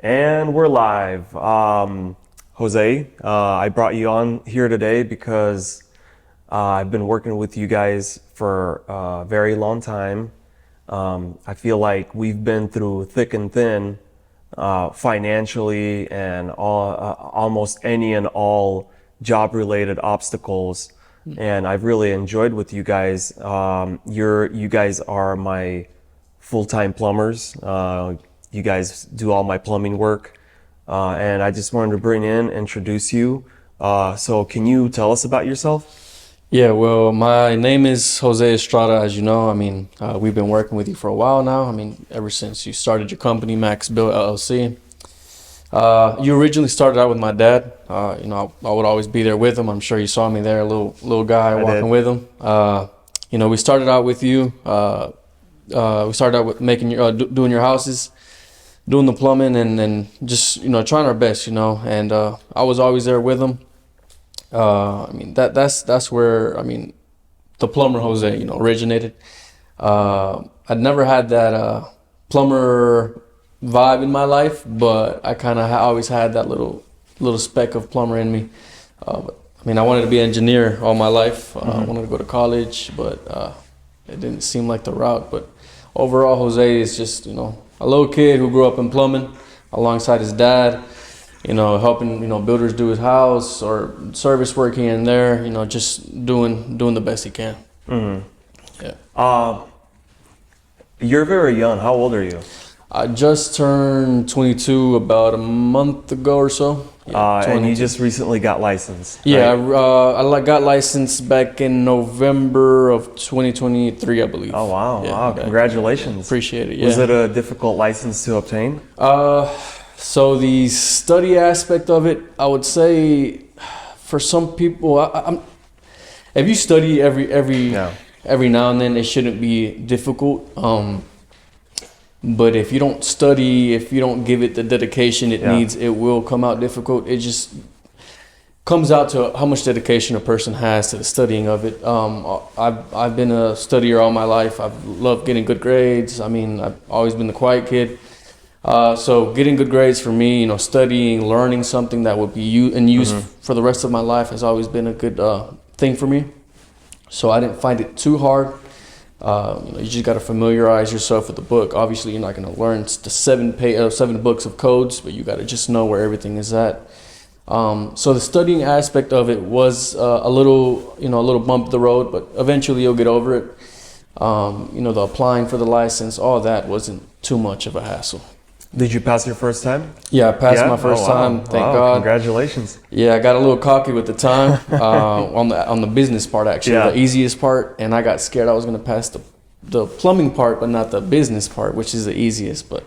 And we're live. Jose, I brought you on here today because I've been working with you guys for a very long time. I feel like we've been through thick and thin, financially and almost any and all job-related obstacles. And I've really enjoyed with you guys. You guys are my full-time plumbers. You guys do all my plumbing work. And I just wanted to introduce you. So can you tell us about yourself? Yeah, well, my name is Jose Estrada, as you know. We've been working with you for a while now. Ever since you started your company, Max Build LLC. You originally started out with my dad. I would always be there with him. I'm sure you saw me there, a little guy walking with him. We started out with you. We started out with making doing your houses, doing the plumbing, and just trying our best. And I was always there with him. That's where the plumber Jose originated. I'd never had that plumber vibe in my life, but I kind of always had that little speck of plumber in me. I wanted to be an engineer all my life. I wanted to go to college, but it didn't seem like the route. But overall, Jose is just a little kid who grew up in plumbing alongside his dad. Helping builders do his house or service work here and there. Just doing the best he can. Mm-hmm. Yeah. You're very young. How old are you? I just turned 22 about a month ago or so. Yeah, and you just recently got licensed. Yeah, right? I got licensed back in November of 2023, I believe. Oh wow! Yeah, wow! Congratulations. Appreciate it. Yeah. Was it a difficult license to obtain? So the study aspect of it, I would say, for some people, if you study every now and then, it shouldn't be difficult. But if you don't study, if you don't give it the dedication it needs, it will come out difficult. It just comes out to how much dedication a person has to the studying of it. I've been a studier all my life. I've loved getting good grades. I've always been the quiet kid. So getting good grades for me, studying, learning something that would be used for the rest of my life has always been a good thing for me. So I didn't find it too hard. You just got to familiarize yourself with the book. Obviously, you're not going to learn the seven books of codes, but you got to just know where everything is at. So the studying aspect of it was a little bump the road, but eventually you'll get over it. The applying for the license, all that wasn't too much of a hassle. Did you pass your first time? Yeah, I passed my first time. Thank God. Congratulations. Yeah, I got a little cocky with the time on the business part, actually, the easiest part, and I got scared I was going to pass the plumbing part, but not the business part, which is the easiest. But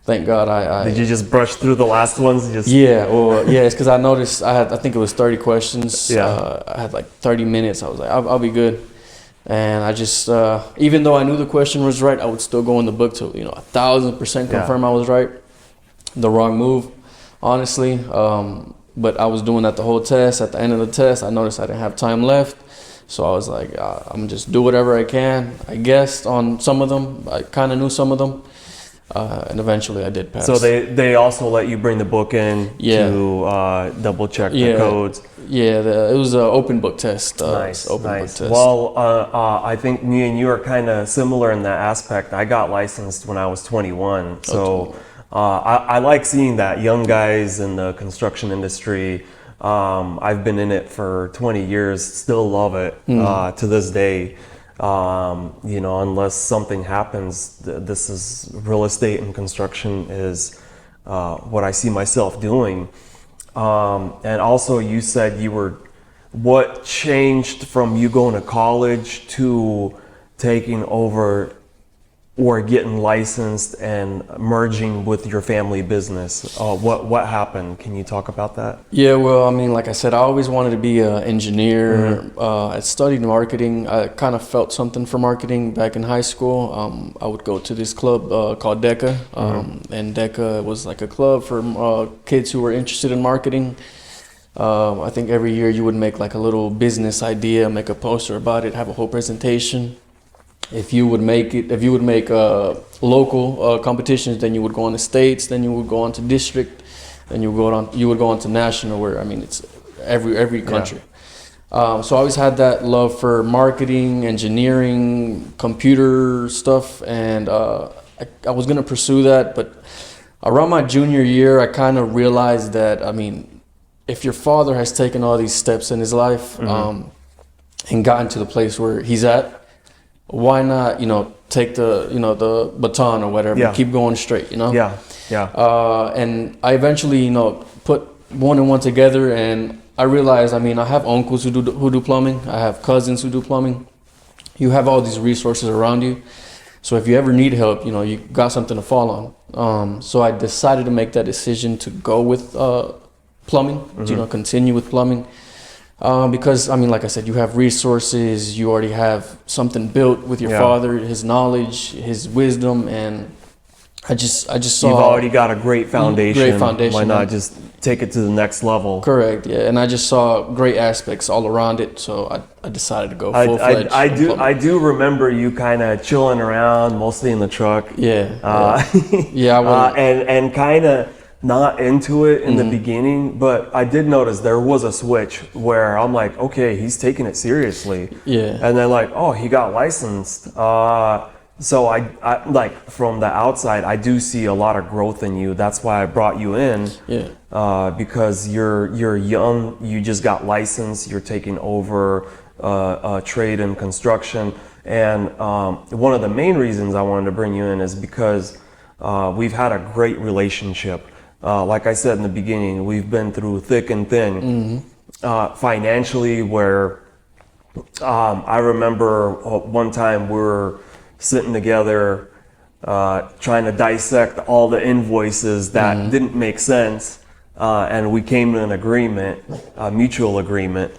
thank God I Did you just brush through the last ones? It's because I noticed I think it was 30 questions. Yeah. I had like 30 minutes. I was like, I'll be good. And I just, even though I knew the question was right, I would still go in the book to, 1,000% confirm I was right. The wrong move, honestly. But I was doing that the whole test. At the end of the test, I noticed I didn't have time left. So I was like, I'm going to just do whatever I can. I guessed on some of them. I kind of knew some of them. And eventually I did pass. So they also let you bring the book in to double check the codes. Yeah, it was an open book test. Nice. Book test. Well, I think me and you are kind of similar in that aspect. I got licensed when I was 21. So I like seeing that young guys in the construction industry. I've been in it for 20 years, still love it to this day. Unless something happens, this is real estate and construction is what I see myself doing. And also you said what changed from you going to college to taking over or getting licensed and merging with your family business? What happened? Can you talk about that? Yeah, well, like I said, I always wanted to be an engineer. I studied marketing. I kind of felt something for marketing back in high school. I would go to this club called DECA, and DECA was like a club for kids who were interested in marketing. I think every year you would make like a little business idea, make a poster about it, have a whole presentation. if you would make local competitions, then you would go on to states, then you would go on to district, then you would go on to national, where I mean it's every country. So I always had that love for marketing, engineering, computer stuff, and I was gonna pursue that. But around my junior year, I kind of realized that, I mean, if your father has taken all these steps in his life, and gotten to the place where he's at, why not, take the baton or whatever, keep going straight, and I eventually, put one and one together, and I realized, I mean, I have uncles who do plumbing, I have cousins who do plumbing. You have all these resources around you, so if you ever need help, you got something to fall on. So I decided to make that decision to go with plumbing, to continue with plumbing. Because I mean, like I said, you have resources, you already have something built with your father, his knowledge, his wisdom, and I just saw you've already got a great foundation. Great foundation. Why not just take it to the next level? Correct. Yeah, and I just saw great aspects all around it, so I decided to go full fledged. I do remember you kind of chilling around, mostly in the truck. And kind of not into it in the beginning, but I did notice there was a switch where I'm like, okay, he's taking it seriously. And then like, oh, he got licensed. So I like, from the outside, I do see a lot of growth in you. That's why I brought you in. Because you're young, you just got licensed, you're taking over trade and construction. And one of the main reasons I wanted to bring you in is because we've had a great relationship. Like I said in the beginning, we've been through thick and thin, financially, where I remember one time we were sitting together trying to dissect all the invoices that didn't make sense, and we came to an agreement, a mutual agreement.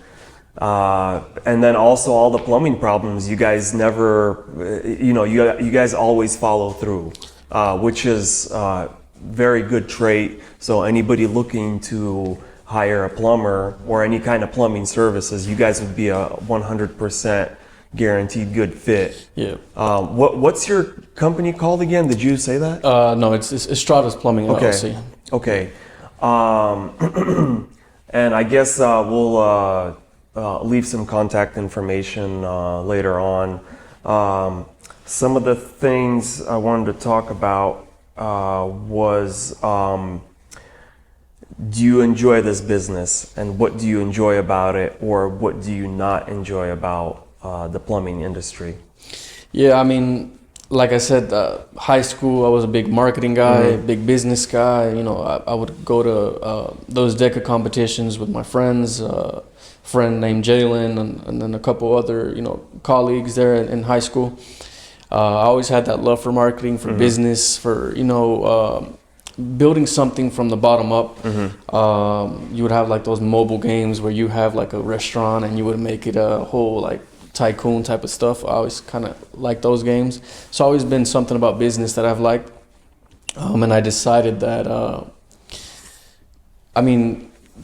And then also all the plumbing problems, you guys never, you guys always follow through, which is very good trait. So anybody looking to hire a plumber or any kind of plumbing services, you guys would be a 100% guaranteed good fit. What's your company called again? Did you say that? No, it's Estrada's Plumbing LLC. Okay. And I guess we'll leave some contact information later on. Some of the things I wanted to talk about was, do you enjoy this business, and what do you enjoy about it, or what do you not enjoy about the plumbing industry? I mean, like I said, high school, I was a big marketing guy, big business guy. I would go to those DECA competitions with my friends, a friend named Jalen, and then a couple other, colleagues there in high school. I always had that love for marketing, for business, for, building something from the bottom up. You would have like those mobile games where you have like a restaurant and you would make it a whole like tycoon type of stuff. I always kind of like those games. So always been something about business that I've liked. And I decided that,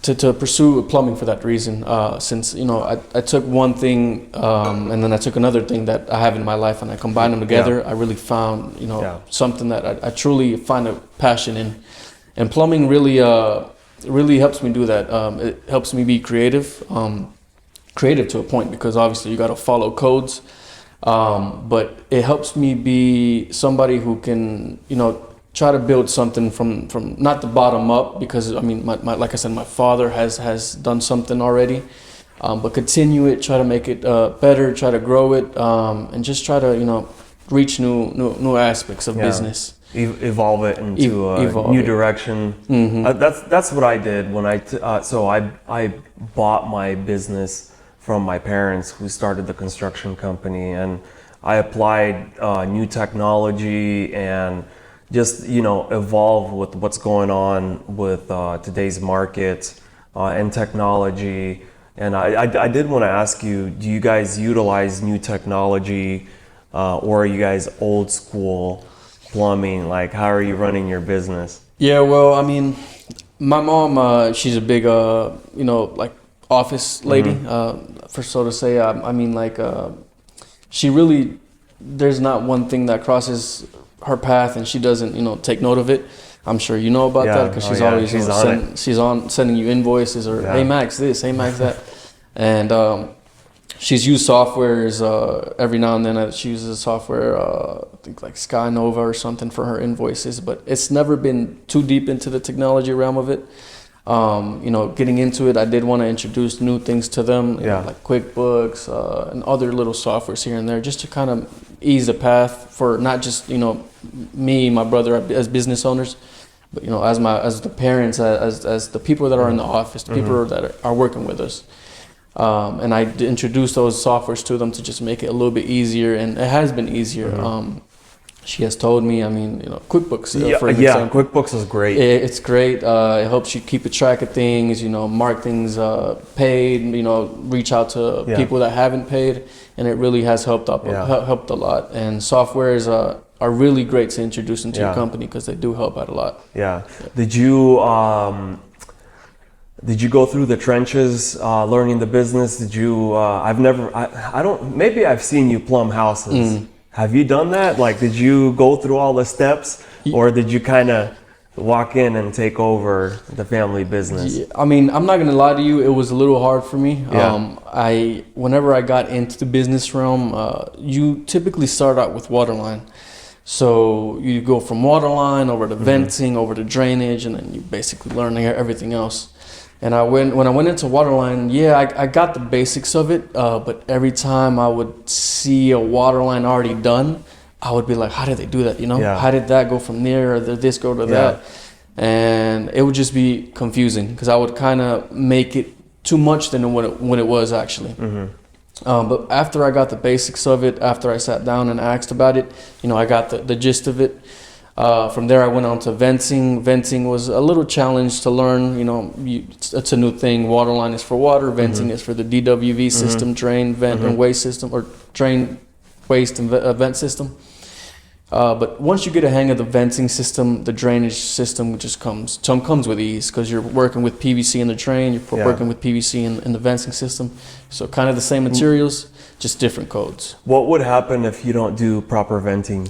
to pursue plumbing for that reason, since I took one thing and then I took another thing that I have in my life, and I combined them together. I really found something that I truly find a passion in, and plumbing really helps me do that. It helps me be creative to a point, because obviously you got to follow codes, but it helps me be somebody who can try to build something from not the bottom up, because I mean, my like I said, my father has done something already, but continue it, try to make it better, try to grow it, and just try to reach new aspects of business. Evolve it into a new direction. That's what I did when I bought my business from my parents, who started the construction company, and I applied new technology and just evolve with what's going on with today's market and technology. And I did want to ask you, do you guys utilize new technology, or are you guys old school plumbing? Like, how are you running your business? Well, I mean, my mom, she's a big like office lady, for so to say. I mean, like, she really there's not one thing that crosses her path and she doesn't, take note of it. I'm sure you know about that because she's always sending you invoices or hey Max this, hey Max that, and she's used softwares every now and then. She uses software, I think like Skynova or something for her invoices, but it's never been too deep into the technology realm of it. Getting into it, I did want to introduce new things to them, like QuickBooks and other little softwares here and there, just to kind of ease the path for not just me, my brother as business owners, but as the parents, as the people that are in the office, the people that are working with us. And I introduced those softwares to them to just make it a little bit easier, and it has been easier. She has told me, QuickBooks, for example. QuickBooks is great. It's great. It helps you keep a track of things, mark things paid, reach out to people that haven't paid, and it really has helped helped a lot. And softwares are really great to introduce into your company because they do help out a lot. Yeah. Did you go through the trenches learning the business? Did you? Maybe I've seen you plumb houses. Have you done that? Like, did you go through all the steps, or did you kind of walk in and take over the family business? Yeah, I'm not gonna lie to you, it was a little hard for me. Whenever I got into the business realm, you typically start out with waterline. So you go from waterline over to venting, over to drainage, and then you basically learn everything else. And when I went into waterline, I got the basics of it, but every time I would see a waterline already done, I would be like, how did they do that? How did that go from there, or did this go to that? And it would just be confusing because I would kind of make it too much than what it was actually. But after I got the basics of it, after I sat down and asked about it, I got the gist of it. From there, I went on to venting. Venting was a little challenge to learn. It's a new thing. Waterline is for water. Venting is for the DWV system, drain, vent, and waste system, or drain, waste, and vent system. But once you get a hang of the venting system, the drainage system just comes with ease because you're working with PVC in the drain, you're working with PVC in the venting system. So kind of the same materials, just different codes. What would happen if you don't do proper venting?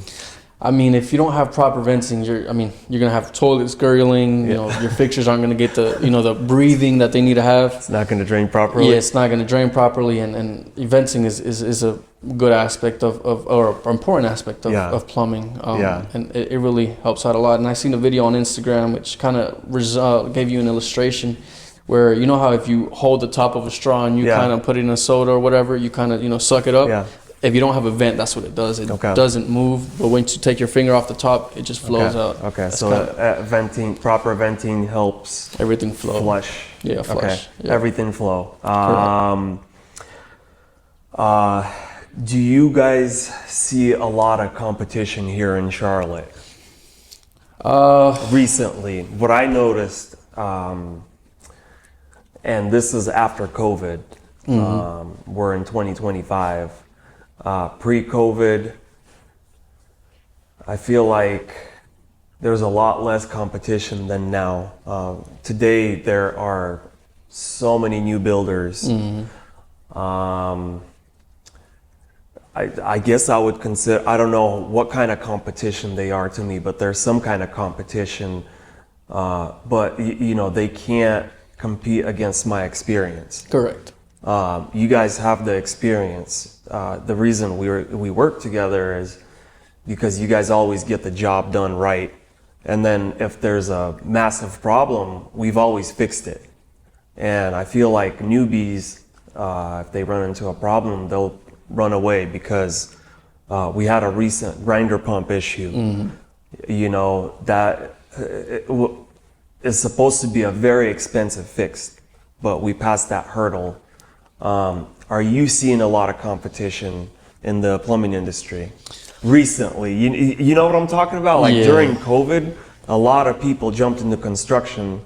If you don't have proper venting, you're gonna have toilets gurgling. Your fixtures aren't gonna get the breathing that they need to have. It's not gonna drain properly. Yeah, it's not gonna drain properly, and venting is a good aspect or important aspect of plumbing. And it really helps out a lot. And I seen a video on Instagram which kind of gave you an illustration where how if you hold the top of a straw and you kind of put it in a soda or whatever, you kind of suck it up. Yeah. If you don't have a vent, that's what it does. It doesn't move, but once you take your finger off the top, it just flows out. Okay, that's so proper venting helps everything flow. Flush. Yeah, flush. Okay, yeah. Everything flow. Do you guys see a lot of competition here in Charlotte? Recently, what I noticed, and this is after COVID, we're in 2025. Pre-COVID, I feel like there's a lot less competition than now. Today, there are so many new builders. I guess I would consider, I don't know what kind of competition they are to me, but there's some kind of competition. But they can't compete against my experience. Correct. You guys have the experience. The reason we work together is because you guys always get the job done right. And then if there's a massive problem, we've always fixed it. And I feel like newbies, if they run into a problem, they'll run away because we had a recent grinder pump issue. That is supposed to be a very expensive fix, but we passed that hurdle. Are you seeing a lot of competition in the plumbing industry recently? You know what I'm talking about? Like during COVID, a lot of people jumped into construction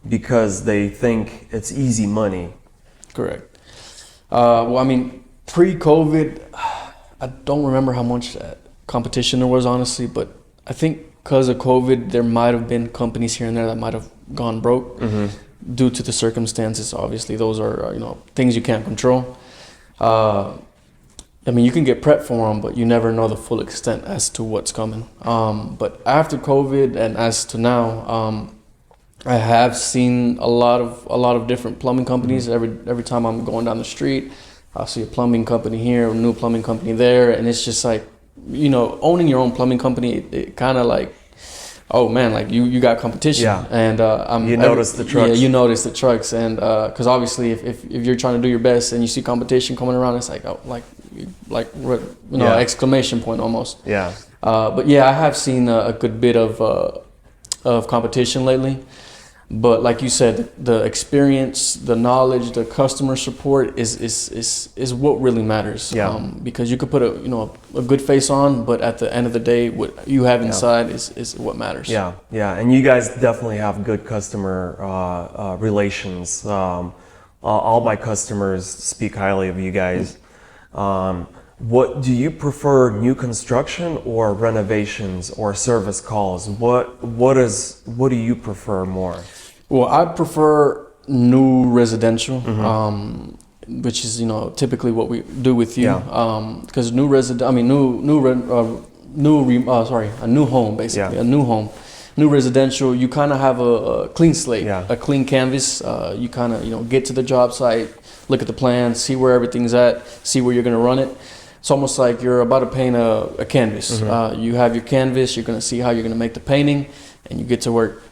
because they think it's easy money. Correct. Pre-COVID, I don't remember how much competition there was, honestly, but I think because of COVID, there might have been companies here and there that might have gone broke due to the circumstances. Obviously, those are things you can't control. I mean, you can get prepped for them, but you never know the full extent as to what's coming. But after COVID and as to now, I have seen a lot of different plumbing companies. Every time I'm going down the street, I'll see a plumbing company here, a new plumbing company there, and it's just like, you know, owning your own plumbing company, it kind of like, oh man, like you got competition. Yeah. And you notice the trucks. Yeah, you notice the trucks, and because obviously if you're trying to do your best and you see competition coming around, it's like, oh, like you know, exclamation point almost. Yeah. But yeah, I have seen a good bit of competition lately. But like you said, the experience, the knowledge, the customer support is what really matters. Yeah. Because you could put a good face on, but at the end of the day, what you have inside is what matters. Yeah, yeah, and you guys definitely have good customer relations. All my customers speak highly of you guys. What do you prefer, new construction or renovations or service calls? What do you prefer more? Well, I prefer new residential, which is, you know, typically what we do with you. Because a new home basically, a new home. New residential, you kind of have a clean slate, a clean canvas. You kind of, you know, get to the job site, look at the plans, see where everything's at, see where you're going to run it. It's almost like you're about to paint a canvas. You have your canvas, you're going to see how you're going to make the painting, and you get to work.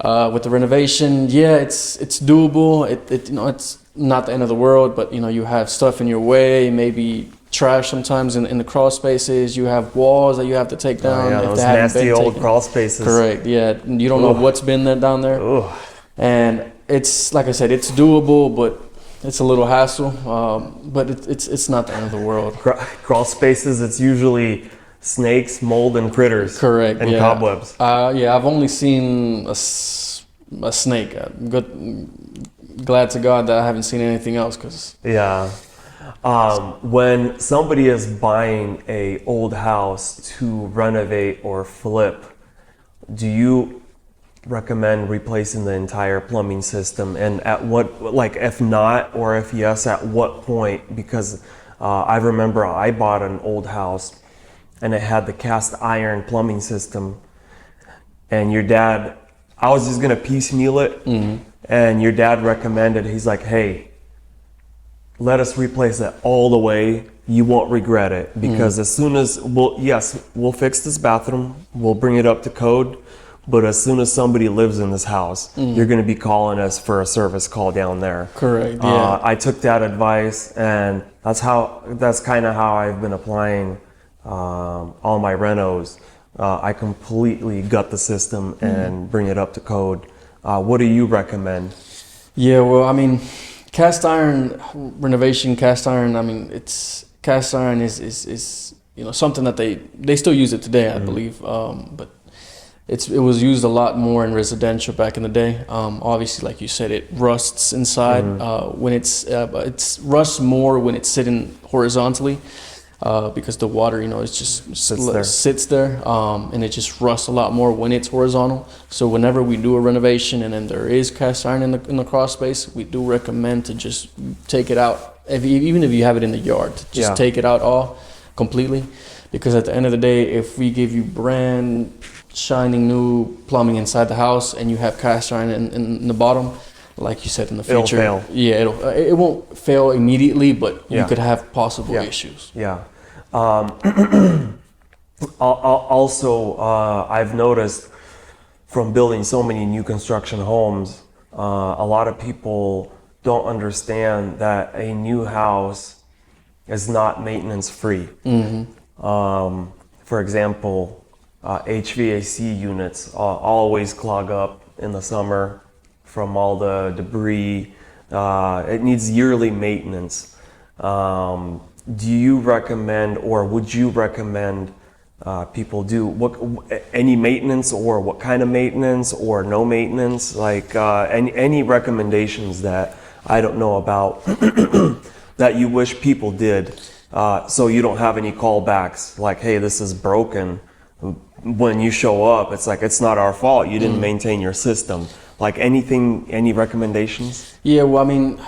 With the renovation, it's doable. You know, it's not the end of the world, but you know, you have stuff in your way, maybe trash sometimes in the crawl spaces. You have walls that you have to take down. If those nasty old crawl spaces. Correct. Yeah, you don't know what's been there down there. And it's, like I said, it's doable, but it's a little hassle. But it's not the end of the world. Crawl spaces, it's usually snakes, mold, and critters. Correct. And cobwebs. I've only seen a snake. Glad to God that I haven't seen anything else. When somebody is buying a old house to renovate or flip, do you recommend replacing the entire plumbing system? And at what, like, if not, or if yes, at what point? Because I remember I bought an old house and it had the cast iron plumbing system, and your dad, I was just gonna piecemeal it, and your dad recommended, he's like, hey, let us replace it all the way. You won't regret it, because as soon as, we'll fix this bathroom, we'll bring it up to code, but as soon as somebody lives in this house, you're gonna be calling us for a service call down there. Correct, yeah. I took that advice, and that's kind of how I've been applying all my renos. I completely gut the system and bring it up to code. What do you recommend? Yeah, well, I mean, cast iron renovation, I mean, it's cast iron is you know, something that they still use it today, I believe. But it was used a lot more in residential back in the day. Obviously, like you said, it rusts inside when it's rusts more when it's sitting horizontally. Because the water, you know, it's just sits there, and it just rusts a lot more when it's horizontal. So whenever we do a renovation and then there is cast iron in the crawl space, we do recommend to just take it out. Even if you have it in the yard, just take it out all completely. Because at the end of the day, if we give you brand shining new plumbing inside the house and you have cast iron in the bottom, like you said, in the future, it'll fail. Yeah, it won't fail immediately, but you could have possible issues. Yeah. Also, I've noticed from building so many new construction homes, a lot of people don't understand that a new house is not maintenance free. For example, HVAC units always clog up in the summer from all the debris. It needs yearly maintenance. Do you recommend, or would you recommend people do any maintenance, or what kind of maintenance, or no maintenance? Like any recommendations that I don't know about that you wish people did, so you don't have any callbacks like, hey, this is broken. When you show up, it's like, it's not our fault. You didn't maintain your system. Like anything, any recommendations? Yeah, well, I mean,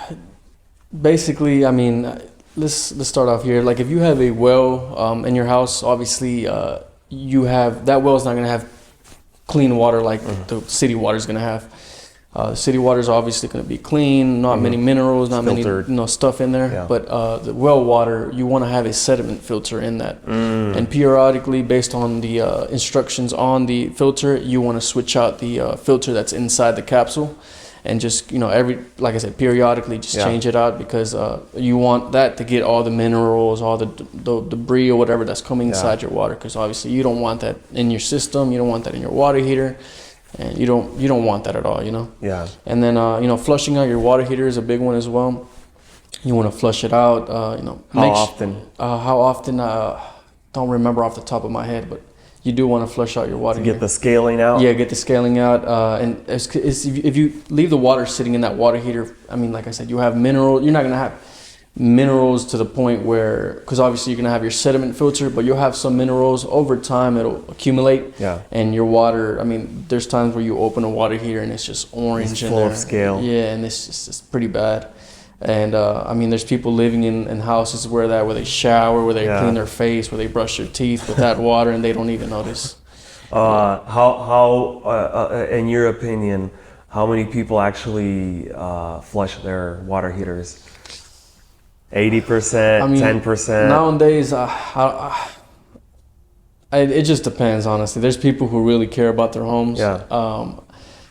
basically, I mean, let's start off here. Like if you have a well in your house, obviously you have that well is not going to have clean water like the city water is going to have. City water is obviously going to be clean, not many minerals, not Filtered. many stuff in there. Yeah. But the well water, you want to have a sediment filter in that. And periodically, based on the instructions on the filter, you want to switch out the filter that's inside the capsule, and just like I said, periodically just change it out, because you want that to get all the minerals, all the debris or whatever that's coming inside your water. Because obviously you don't want that in your system, you don't want that in your water heater. And you don't want that at all, Yeah. And then flushing out your water heater is a big one as well. You want to flush it out. How often? How often? Don't remember off the top of my head, but you do want to flush out your water heater. Get the scaling out. Yeah, get the scaling out. And if you leave the water sitting in that water heater, I mean, like I said, you have mineral. You're not gonna have minerals to the point where, because obviously you're going to have your sediment filter, but you'll have some minerals over time. It'll accumulate, and your water, I mean, there's times where you open a water heater and it's just orange, it's full of scale. Yeah, and it's pretty bad. And I mean, there's people living in houses where they shower, where they clean their face, where they brush their teeth with that water, and they don't even notice. How in your opinion, how many people actually flush their water heaters? 80%, 10%. Nowadays, it just depends, honestly. There's people who really care about their homes.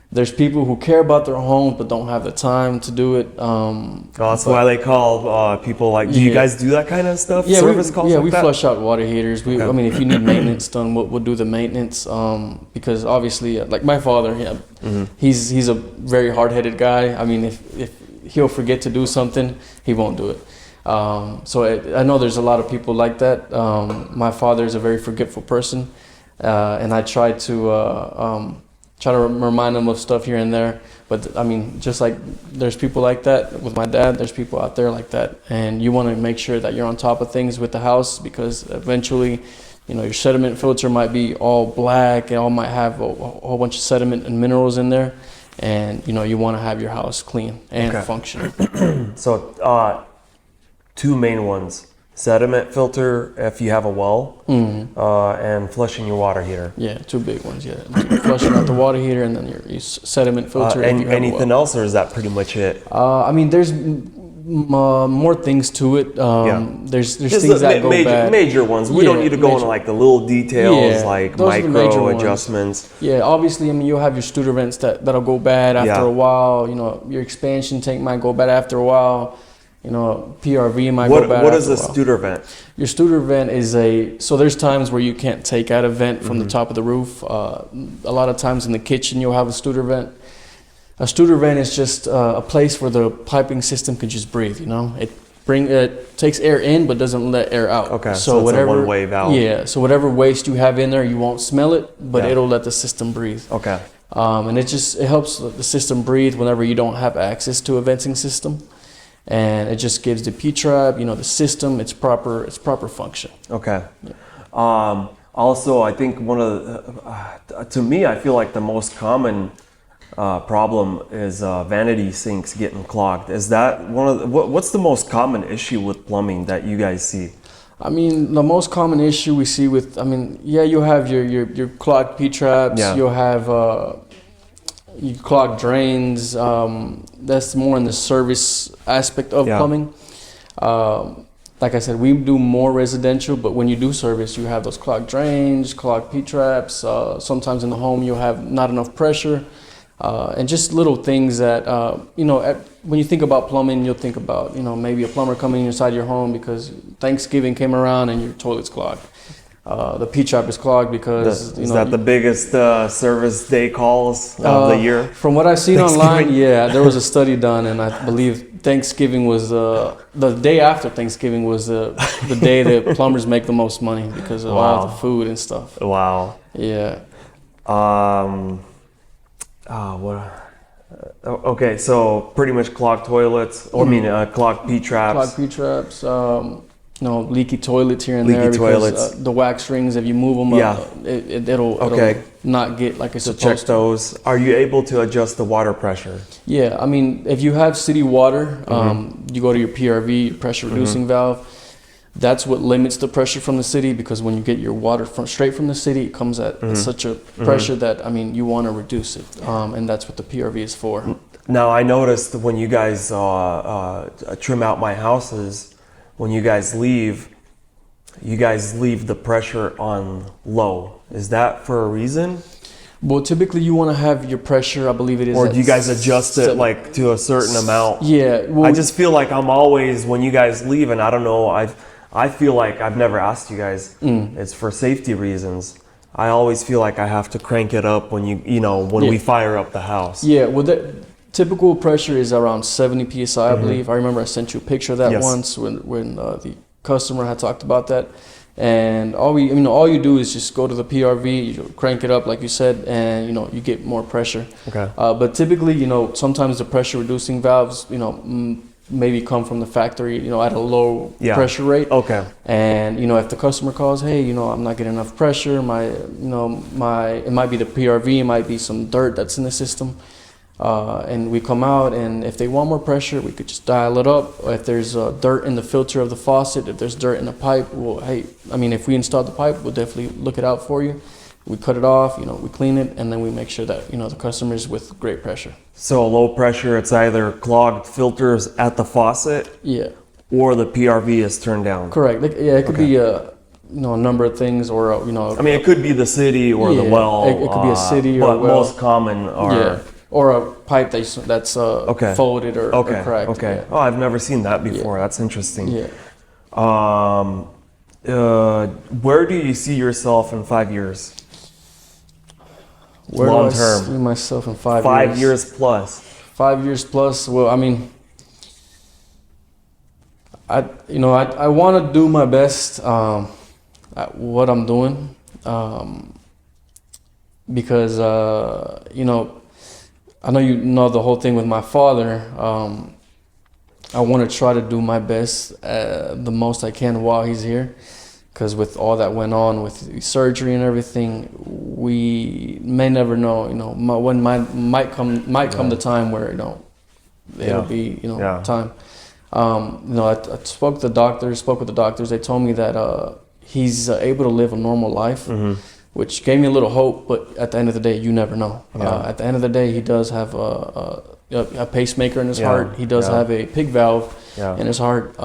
There's people who care about their homes but don't have the time to do it. That's why they call people like. Do you guys do that kind of stuff? Yeah, Service calls. We flush out water heaters. I mean, if you need maintenance done, we'll do the maintenance. Because obviously, like my father, he's a very hard-headed guy. I mean, if he'll forget to do something, he won't do it. So I know there's a lot of people like that. My father is a very forgetful person, and I try to remind him of stuff here and there. But I mean, just like there's people like that with my dad, there's people out there like that, and you want to make sure that you're on top of things with the house, because eventually, your sediment filter might be all black, it all might have a whole bunch of sediment and minerals in there, and you want to have your house clean and functional. So two main ones: sediment filter if you have a well, and flushing your water heater. Yeah, two big ones. Yeah, flushing out the water heater, and then your sediment filter. And anything else, or is that pretty much it? I mean, there's more things to it. There's just things that go bad. Major ones. We don't need to go into like the little details, like micro adjustments. Yeah, obviously, I mean, you'll have your Studer vents that'll go bad after a while. Your expansion tank might go bad after a while. PRV might go bad. What is a Studer vent? Your Studer vent is so there's times where you can't take out a vent from the top of the roof. A lot of times in the kitchen you'll have a Studer vent. A Studer vent is just a place where the piping system can just breathe. It takes air in but doesn't let air out. Okay, so it's a one-way valve. Yeah, so whatever waste you have in there, you won't smell it, but it'll let the system breathe. Okay. And it helps the system breathe whenever you don't have access to a venting system. And it just gives the P-trap, the system, its proper function. Okay. Yeah. Also, I think one of to me, I feel like the most common problem is vanity sinks getting clogged. Is that what's the most common issue with plumbing that you guys see? I mean, the most common issue we see you have your clogged P-traps, you'll have you clog drains. That's more in the service aspect of plumbing. Like I said, we do more residential, but when you do service, you have those clogged drains, clogged P-traps. Sometimes in the home, you'll have not enough pressure, and just little things that when you think about plumbing, you'll think about maybe a plumber coming inside your home because Thanksgiving came around and your toilet's clogged. The P-trap is clogged because is that the biggest service day calls of the year? From what I've seen online, there was a study done, and I believe Thanksgiving was the day after Thanksgiving was the day that plumbers make the most money because of all the food and stuff. Wow. Yeah. Okay, so pretty much clogged toilets. Or clogged P-traps. Clogged P-traps. leaky toilets here and Leaky there toilets. because the wax rings, if you move them, it'll not get like it's supposed check to. those. Are you able to adjust the water pressure? Yeah, I mean, if you have city water, you go to your PRV, your pressure reducing valve. That's what limits the pressure from the city, because when you get your water straight from the city, it comes at such a pressure that, I mean, you want to reduce it, and that's what the PRV is for. Now, I noticed when you guys trim out my houses, when you guys leave the pressure on low. Is that for a reason? Well, typically you want to have your pressure, I believe it is. Or do you guys adjust it like to a certain amount? Yeah. Well, I just feel like I'm always, when you guys leave, and I don't know, I feel like I've never asked you guys. It's for safety reasons. I always feel like I have to crank it up when when we fire up the house. Yeah. Well, the typical pressure is around 70 psi, I believe. I remember I sent you a picture of that once when the customer had talked about that. And all you do is just go to the PRV, you crank it up like you said, and you get more pressure. Okay. But typically, sometimes the pressure reducing valves, maybe come from the factory, at a low pressure rate. Okay. And if the customer calls, hey, I'm not getting enough pressure, it might be the PRV, it might be some dirt that's in the system. And we come out, and if they want more pressure, we could just dial it up. Or if there's dirt in the filter of the faucet, if there's dirt in the pipe, well, hey, if we install the pipe, we'll definitely look it out for you. We cut it off, we clean it, and then we make sure that, the customer's with great pressure. So low pressure, it's either clogged filters at the faucet, or the PRV is turned down. Correct. It could be a number of things, or it could be the city or the well. It could be a city, but or a well. most common are. Or a pipe that's folded or cracked. Okay. Yeah. Oh, I've never seen that before. That's interesting. Yeah. Where do you see yourself in 5 years? Where Long do I term. see myself in 5 years? 5 years plus. 5 years plus. Well, I want to do my best at what I'm doing, because I know the whole thing with my father. I want to try to do my best, the most I can while he's here, because with all that went on with surgery and everything, we may never know. When might come the time where it'll be time. I spoke with the doctors. They told me that he's able to live a normal life. Which gave me a little hope, but at the end of the day, you never know. At the end of the day, he does have a pacemaker in his heart. He does have a pig valve in his heart,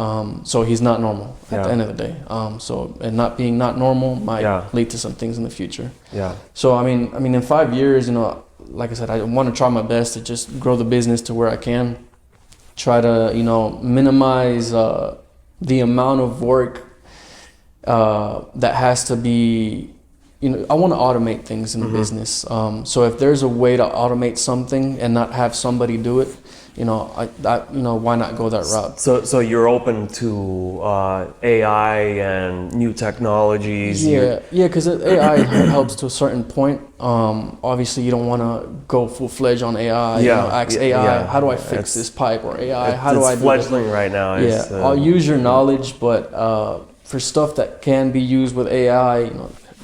so he's not normal at the end of the day. And not being not normal might lead to some things in the future. So in 5 years, like I said, I want to try my best to just grow the business to where I can. Try to minimize the amount of work that has to be. I want to automate things in the business. So if there's a way to automate something and not have somebody do it, why not go that route? So you're open to AI and new technologies? Yeah, because AI helps to a certain point. Obviously, you don't want to go full-fledged on AI. Ask AI, how do I fix this pipe? Or AI, how do I do this? It's fledgling right now. I'll use your knowledge, but for stuff that can be used with AI,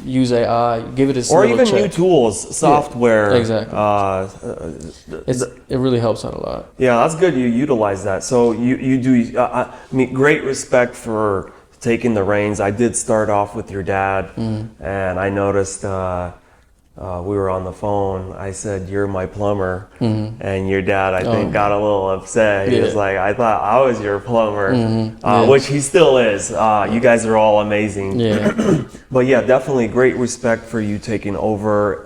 use AI, give it a or even check. New tools, software. Exactly. It really helps out a lot. Yeah, that's good. You utilize that. So you do. Great respect for taking the reins. I did start off with your dad, and I noticed we were on the phone. I said, "You're my plumber," and your dad, I think, got a little upset. He was like, "I thought I was your plumber," which he still is. You guys are all amazing. Yeah. But yeah, definitely great respect for you taking over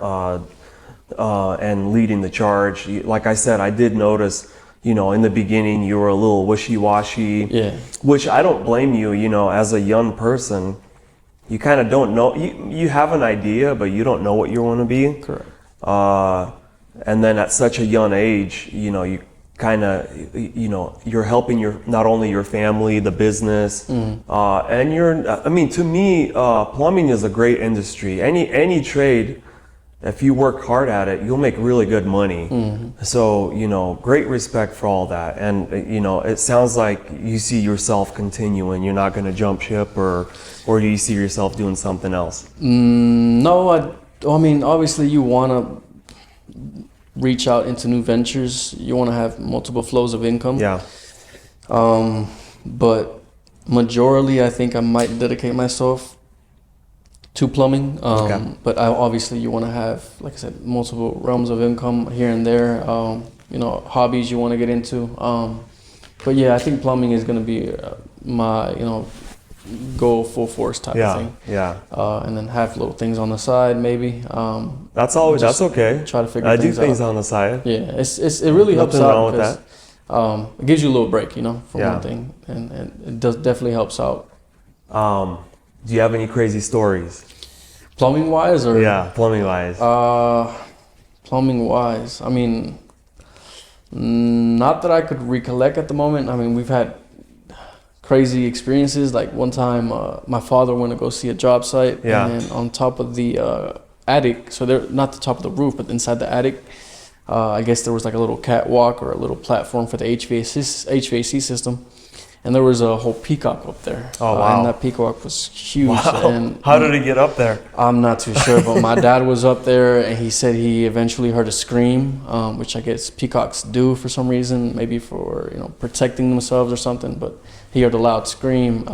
and leading the charge. Like I said, I did notice, in the beginning you were a little wishy-washy. Yeah. Which I don't blame you. As a young person, you kind of don't know. You have an idea, but you don't know what you want to be. Correct. And then at such a young age, you kind of, you're helping not only your family, the business, and to me, plumbing is a great industry. Any trade if you work hard at it, you'll make really good money. So, you know, great respect for all that. And, you know, it sounds like you see yourself continuing. You're not going to jump ship, or do you see yourself doing something else? No, I mean, obviously you want to reach out into new ventures. You want to have multiple flows of income. Yeah. But majorly, I think I might dedicate myself to plumbing. But obviously you want to have, like I said, multiple realms of income here and there. You know, hobbies you want to get into. But yeah, I think plumbing is going to be my, you know, go full force type of thing. Yeah. And then have little things on the side, maybe. That's okay. Try to figure I things do things out. on the side. Yeah, it really helps Nothing wrong out with because that. it gives you a little break, you know, for Yeah. one thing, and it definitely helps out. Do you have any crazy stories? Plumbing wise, or Plumbing wise. plumbing wise, I mean, not that I could recollect at the moment. I mean, we've had crazy experiences. Like one time, my father went to go see a job site, and on top of the attic, so they're not the top of the roof, but inside the attic, I guess there was like a little catwalk or a little platform for the HVAC system. And there was a whole peacock up there. Oh, wow. And that peacock was huge. Wow. And how did it get up there? I'm not too sure, but my dad was up there, and he said he eventually heard a scream, which I guess peacocks do for some reason, maybe for, you know, protecting themselves or something. But he heard a loud scream,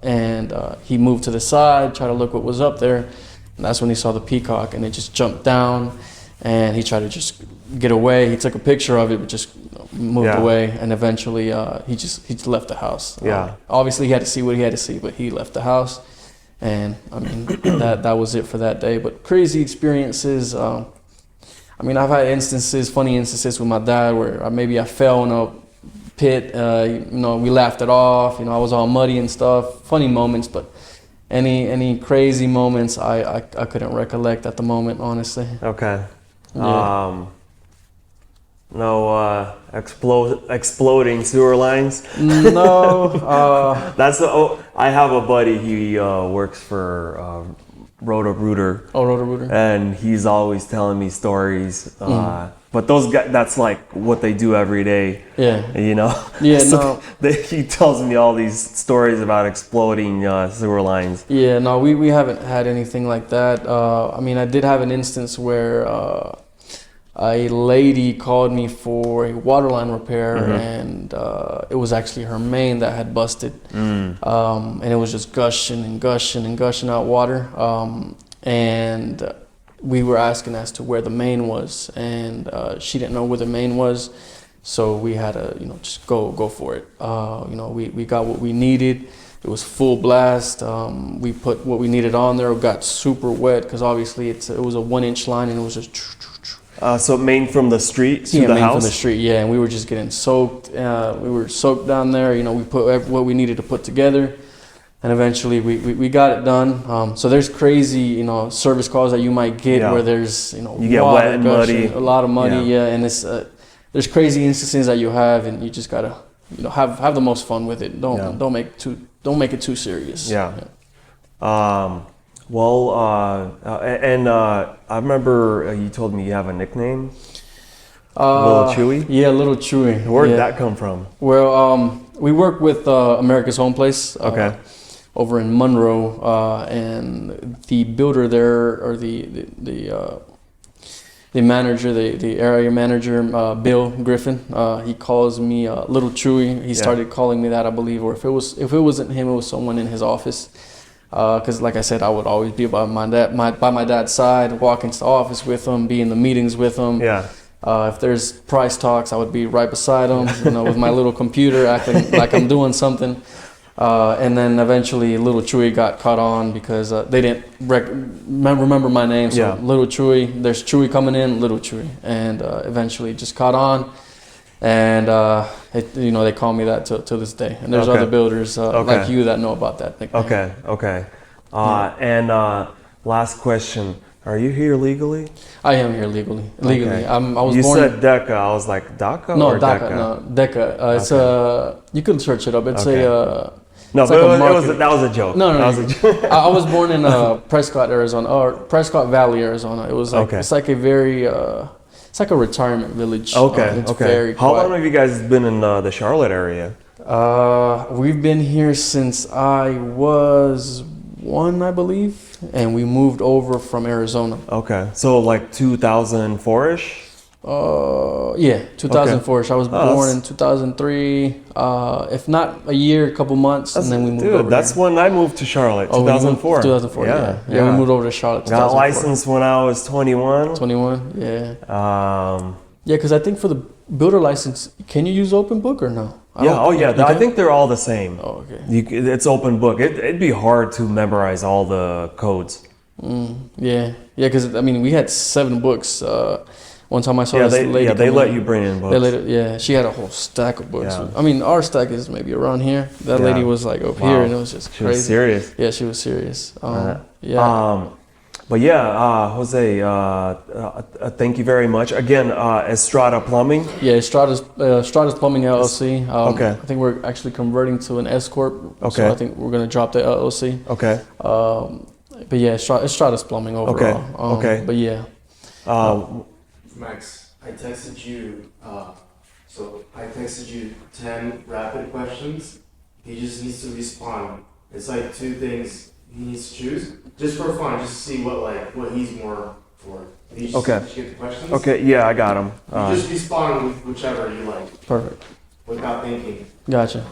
and he moved to the side, tried to look what was up there, and that's when he saw the peacock, and it just jumped down, and he tried to just get away. He took a picture of it, but just moved away, and eventually he just left the house. Obviously he had to see what he had to see, but he left the house, and I mean that was it for that day. But crazy experiences. I mean, I've had funny instances with my dad where maybe I fell in a pit. You know, we laughed it off. You know, I was all muddy and stuff. Funny moments, but any crazy moments I couldn't recollect at the moment, honestly. Okay. Yeah. No exploding sewer lines? No. I have a buddy, he works for Roto-Rooter. Oh, Roto-Rooter. And he's always telling me stories. But those guys, that's like what they do every day. Yeah. You know? Yeah, so he tells me all these stories about exploding sewer lines. Yeah, no, we haven't had anything like that. I mean, I did have an instance where a lady called me for a water line repair, and it was actually her main that had busted. And it was just gushing and gushing and gushing out water. And we were asking as to where the main was, and she didn't know where the main was. So we had to, you know, just go for it. You know, we got what we needed. It was full blast. We put what we needed on there. It got super wet because obviously it was a 1-inch line, and it was just. So main from the street to the main house? From the street, yeah. And we were just getting soaked. We were soaked down there. You know, we put what we needed to put together, and eventually we got it done. So there's crazy, you know, service calls that you might get where there's, you know, you get wet and muddy, a lot of muddy, and it's there's crazy instances that you have, and you just gotta, you know, have the most fun with it. Don't make it too serious. Well, I remember you told me you have a nickname, Little Chewy? Yeah, Little Chewy. Where did that come from? Well, we work with America's Home Place over in Monroe, and the builder there, or the manager, the area manager, Bill Griffin, he calls me Little Chewy. He started calling me that, I believe, or if it wasn't him, it was someone in his office. Because like I said, I would always be by my dad's side, walk into the office with him, be in the meetings with him. If there's price talks, I would be right beside him, you know, with my little computer, acting like I'm doing something. And then eventually Little Chewy got caught on because they didn't remember my name. So Little Chewy, there's Chewy coming in, Little Chewy. And eventually just caught on. And you know, they call me that to this day. And there's other builders like you that know about that nickname. Okay. And last question: are you here legally? I am here legally. Okay. I was you born. You said DECA. I was like DACA. No, or DACA. No, DECA. It's you can search it up. It's No, it's but like a market. that was a joke. No, no, that no. was a joke. I was born in Prescott, Arizona, or Prescott Valley, Arizona. It was like Okay. it's like a very it's like a retirement village. Okay, It's okay. very How quiet. long have you guys been in the Charlotte area? We've been here since I was 1, I believe, and we moved over from Arizona. Okay, so like 2004-ish? Yeah, 2004. I was born that's- in 2003. If not a year, a couple months, and then we moved over. Dude, that's here. when I moved to Charlotte, Oh, we moved 2004. 2004. Yeah, we moved over to Charlotte. Got 2004. licensed when I was 21. 21. Yeah. Um, Yeah, because I think for the builder license, can you use open book or no? I think they're all the same. Oh, okay. It's open book. It'd be hard to memorize all the codes. Yeah, because I mean, we had 7 books. One time I saw this lady. They come let in. you bring in books. They let it, yeah, she had a whole stack of books. Yeah. I mean, our stack is maybe around here. That lady was like up here, and it was just She crazy. was serious. Yeah, she was serious. Yeah. But yeah, Jose, thank you very much. Again, Estrada Plumbing. Yeah, Estrada's Plumbing LLC. Okay. I think we're actually converting to an S corp. Okay. So I think we're gonna drop the LLC. Okay. But yeah, Estrada's Plumbing overall. Okay. But yeah. Max, I texted you. So I texted you 10 rapid questions. He just needs to respond. It's like 2 things he needs to choose, just for fun, just to see what he's more for. You just, Okay. Just get the questions. Okay. Yeah, I got them. You just respond with whichever you like, Perfect. without thinking. Gotcha.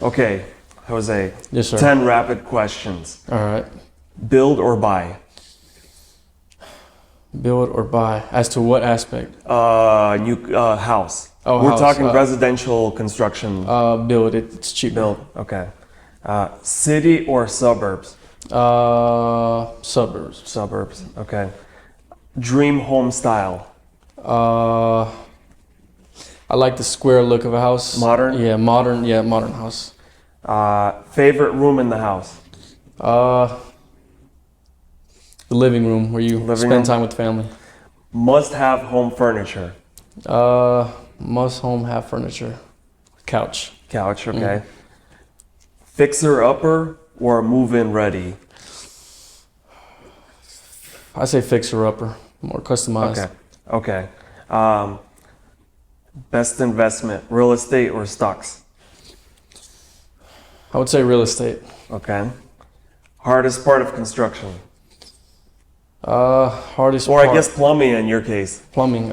Okay, Jose. Yes, sir. 10 rapid questions. All right. Build or buy? Build or buy? As to what aspect? New house. Oh, We're house. talking residential construction. Build. It's cheap. Build. Okay. City or suburbs? Suburbs. Suburbs. Okay. Dream home style? I like the square look of a house. Modern? Yeah, modern. Yeah, modern house. Favorite room in the house? The living room where you Living spend room? time with family. Must have home furniture? Must home have furniture. Couch. Couch, okay. Fixer upper or move in ready? I say fixer upper, more customized. Okay. Best investment, real estate or stocks? I would say real estate. Okay. Hardest part of construction? Hardest Or part. I guess plumbing in your case. Plumbing.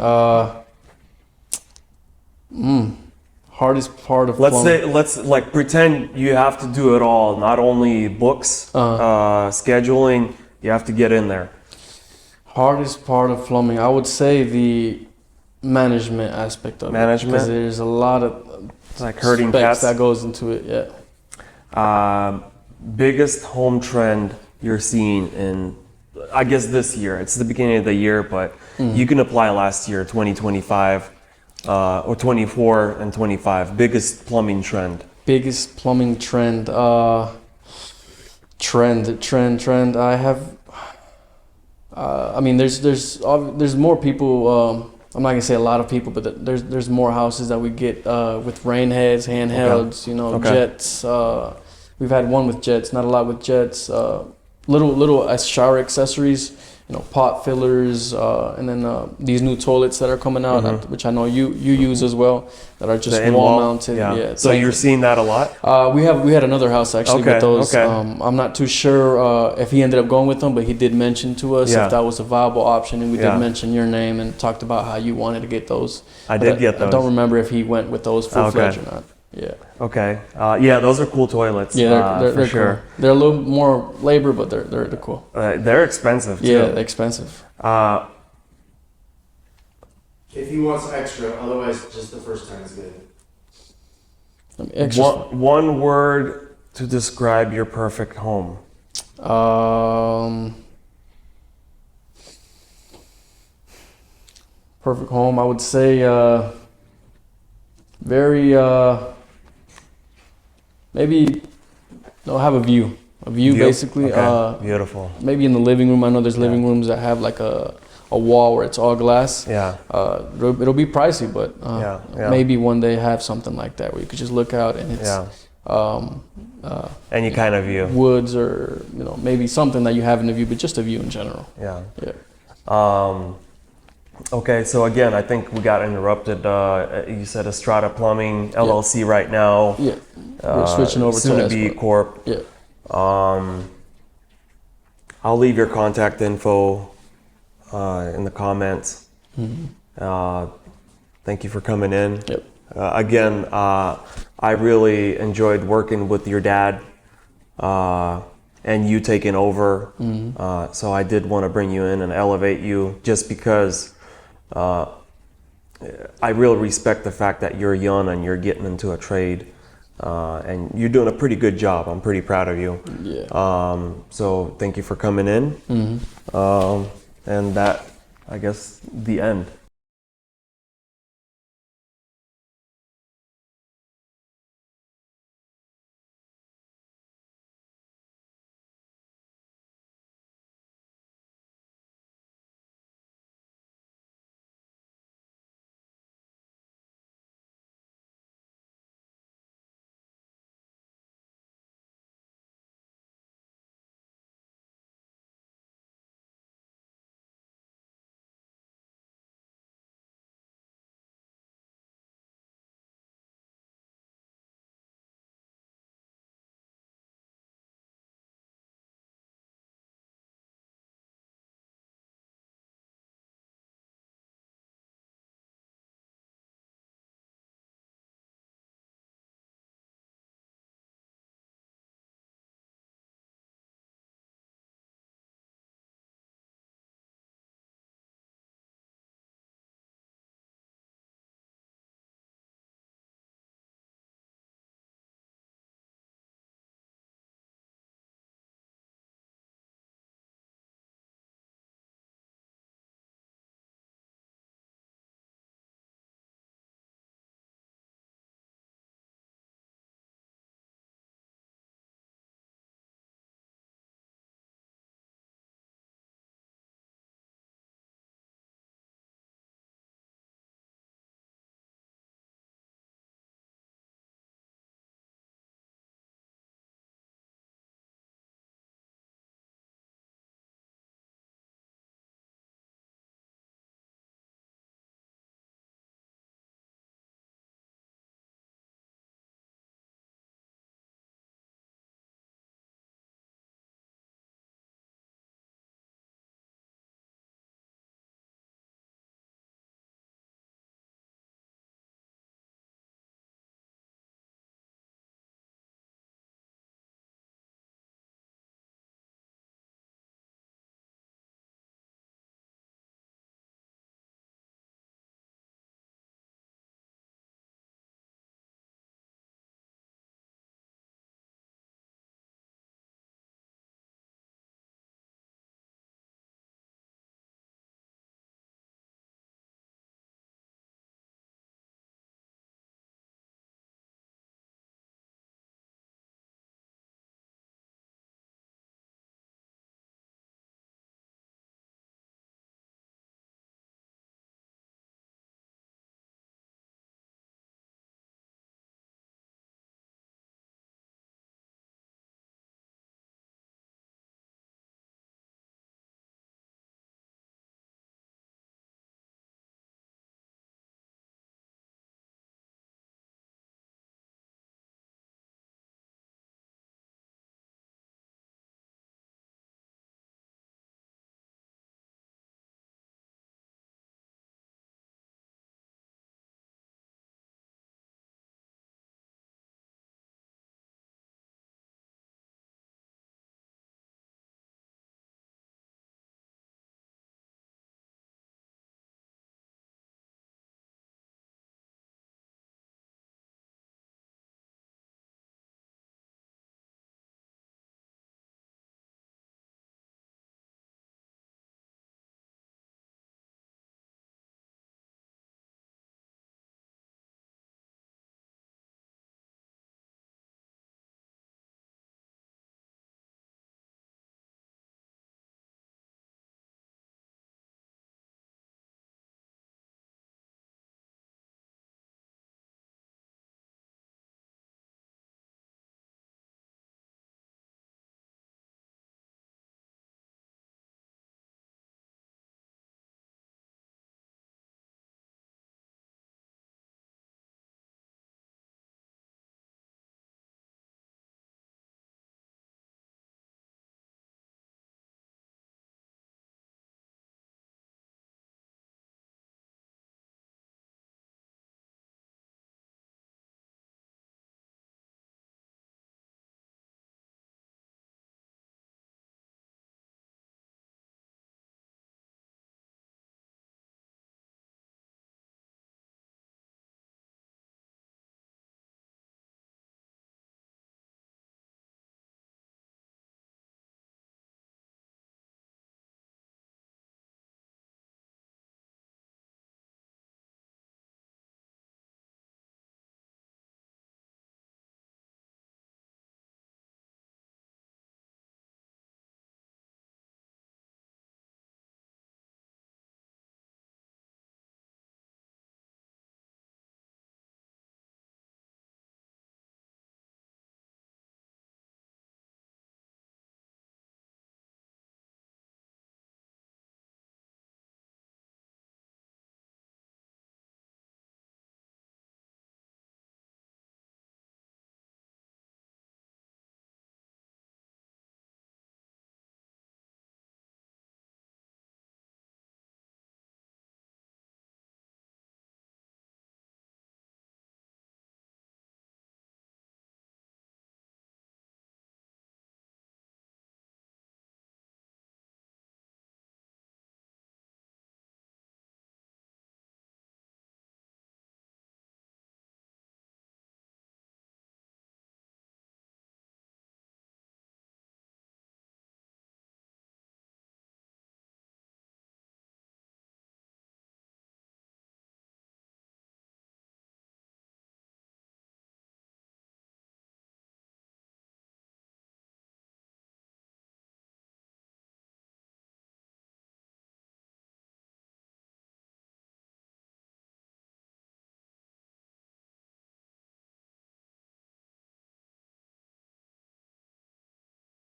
Hardest part of Let's like pretend you have to do it all, not only books, scheduling, you have to get in there. Hardest part of plumbing. I would say the management aspect of Management? it. Because there's a lot of It's like herding specs cats. that goes into it. Yeah. Biggest home trend you're seeing in, I guess this year. It's the beginning of the year, but you can apply last year, 2025, or 24 and 25. Biggest plumbing trend. Biggest plumbing trend. Trend. I have. I mean, there's more people. I'm not gonna say a lot of people, but there's more houses that we get with rain heads, handhelds. Jets. We've had one with jets, not a lot with jets. Little shower accessories, pot fillers, and then these new toilets that are coming out, which I know you use as well, that are just wall mounted. Yeah. So you're seeing that a lot? We had another house actually with those. Okay. I'm not too sure if he ended up going with them, but he did mention to us if that was a viable option, and we did mention your name and talked about how you wanted to get those. I did get those. I don't remember if he went with those full-fledged or not. Yeah. Okay. Yeah, those are cool toilets. Yeah, they're for cool. sure. They're a little more labor, but they're cool. They're expensive too. Yeah, they're expensive. If he wants extra, otherwise just the first time is good. Extra. One word to describe your perfect home. Perfect home. I would say very maybe have a view. Basically. Okay. Beautiful. Maybe in the living room. I know there's living rooms that have like a wall where it's all glass. Yeah. It'll be pricey, but Yeah. maybe one day have something like that where you could just look out and Any kind of view. woods, or maybe something that you have in the view, but just a view in general. Yeah. Yeah. Okay, so again, I think we got interrupted. You said Estrada Plumbing LLC right now. Yeah. We're switching over soon to to be S-Corp. Corp. Yeah. I'll leave your contact info in the comments. Thank you for coming in. Yep. Again, I really enjoyed working with your dad and you taking over. So I did want to bring you in and elevate you, just because I really respect the fact that you're young and you're getting into a trade. And you're doing a pretty good job. I'm pretty proud of you. Yeah. So thank you for coming in. And that, I guess, the end.